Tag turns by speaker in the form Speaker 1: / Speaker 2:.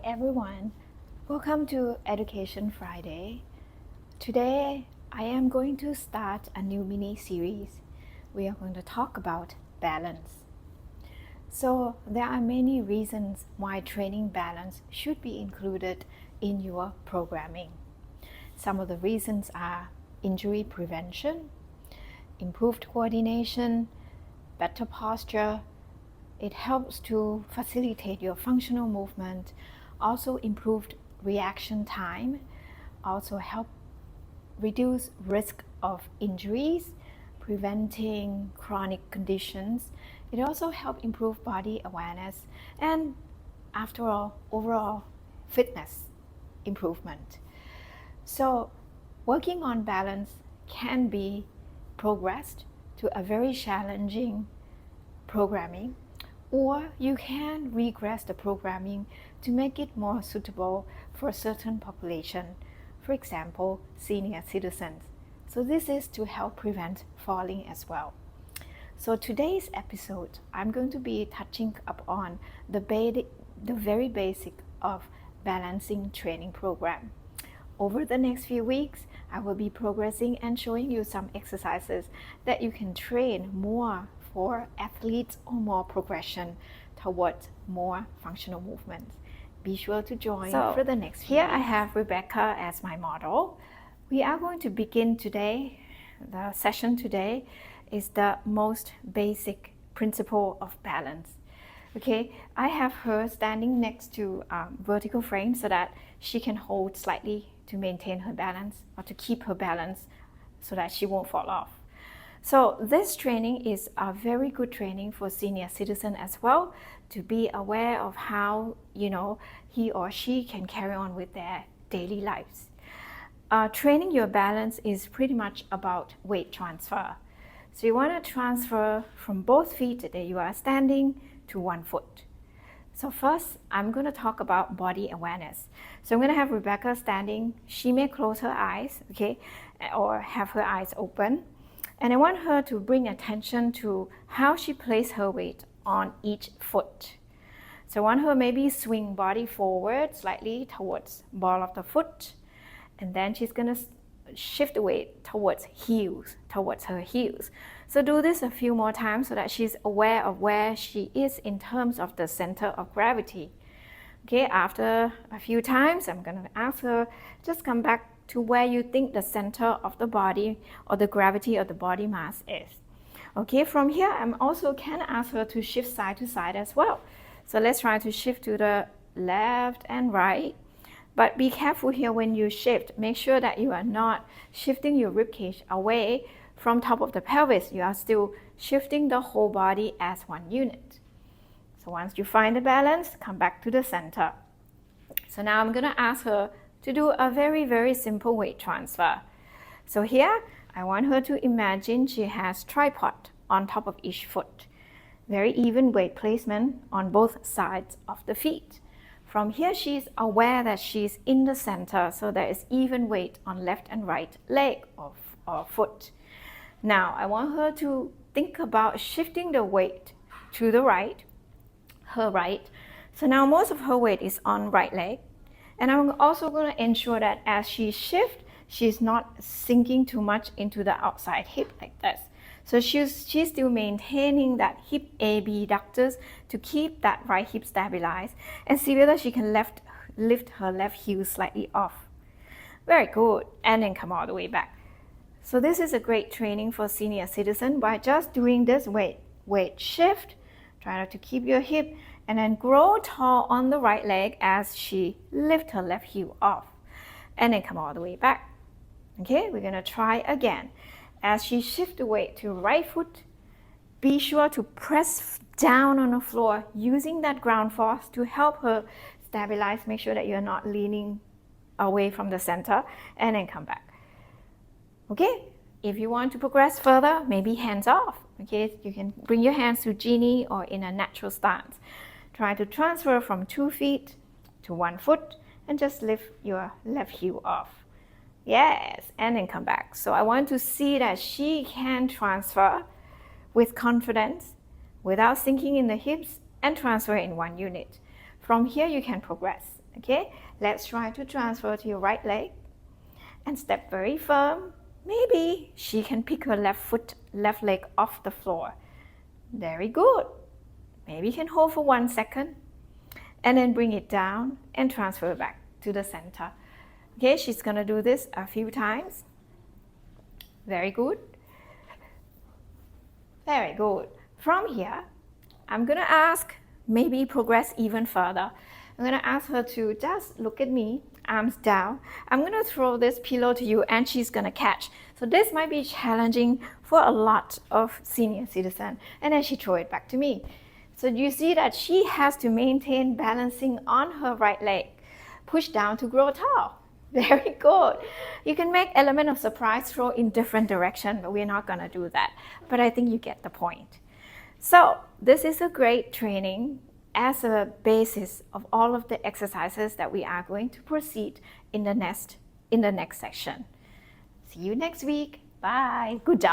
Speaker 1: everyone, welcome to Education Friday. Today I am going to start a new mini series. We are going to talk about balance. So there are many reasons why training balance should be included in your programming. Some of the reasons are injury prevention, improved coordination, better posture. It helps to facilitate your functional movement, also improved reaction time, also help reduce risk of injuries, preventing chronic conditions. It also helps improve body awareness and, after all, overall fitness improvement. So working on balance can be progressed to a very challenging programming, or you can regress the programming to make it more suitable for a certain population, for example, senior citizens. So this is to help prevent falling as well. So today's episode, I'm going to be touching upon the very basic of balancing training program. Over the next few weeks, I will be progressing and showing you some exercises that you can train more for athletes or more progression towards more functional movements. Be sure to join for the next few weeks. Here I have Rebecca as my model. We are going to begin today. The session today is the most basic principle of balance. Okay, I have her standing next to vertical frame so that she can hold slightly to maintain her balance or to keep her balance so that she won't fall off. So this training is a very good training for senior citizen as well, to be aware of how he or she can carry on with their daily lives. Training your balance is pretty much about weight transfer. So you want to transfer from both feet that you are standing to one foot. So first, I'm going to talk about body awareness. So I'm going to have Rebecca standing. She may close her eyes, okay, or have her eyes open. And I want her to bring attention to how she places her weight on each foot. So I want her maybe swing body forward slightly towards ball of the foot. And then she's going to shift the weight towards her heels. So do this a few more times so that she's aware of where she is in terms of the center of gravity. Okay, after a few times, I'm going to ask her, just come back to where you think the center of the body or the gravity of the body mass is. Okay, from here, I'm also can ask her to shift side to side as well. So let's try to shift to the left and right. But be careful here when you shift. Make sure that you are not shifting your ribcage away from top of the pelvis. You are still shifting the whole body as one unit. So once you find the balance, come back to the center. So now I'm going to ask her to do a very, very simple weight transfer. So here, I want her to imagine she has tripod on top of each foot. Very even weight placement on both sides of the feet. From here, she's aware that she's in the center, so there is even weight on left and right leg or foot. Now, I want her to think about shifting the weight to the right, her right. So now most of her weight is on right leg. And I'm also going to ensure that as she shifts, she's not sinking too much into the outside hip like this. So she's still maintaining that hip abductors to keep that right hip stabilized, and see whether she can lift her left heel slightly off. Very good. And then come all the way back. So this is a great training for senior citizen by just doing this weight shift. Try not to keep your hip, and then grow tall on the right leg as she lifts her left heel off. And then come all the way back. Okay, we're going to try again. As she shifts the weight to right foot, be sure to press down on the floor using that ground force to help her stabilize. Make sure that you're not leaning away from the center, and then come back. Okay, if you want to progress further, maybe hands off. Okay, you can bring your hands to genie or in a natural stance. Try to transfer from 2 feet to 1 foot and just lift your left heel off. Yes, and then come back. So I want to see that she can transfer with confidence without sinking in the hips and transfer in one unit. From here, you can progress. Okay, let's try to transfer to your right leg and step very firm. Maybe she can pick her left leg off the floor. Very good. Maybe you can hold for 1 second and then bring it down and transfer back to the center. Okay, she's gonna do this a few times. Very good. Very good. From here, I'm gonna ask, maybe progress even further. I'm gonna ask her to just look at me, arms down. I'm gonna throw this pillow to you and she's gonna catch. So this might be challenging for a lot of senior citizens. And then she throw it back to me. So you see that she has to maintain balancing on her right leg. Push down to grow tall. Very good. You can make element of surprise throw in different direction, but we're not gonna do that. But I think you get the point. So this is a great training as a basis of all of the exercises that we are going to proceed in the next section. See you next week. Bye. Good job.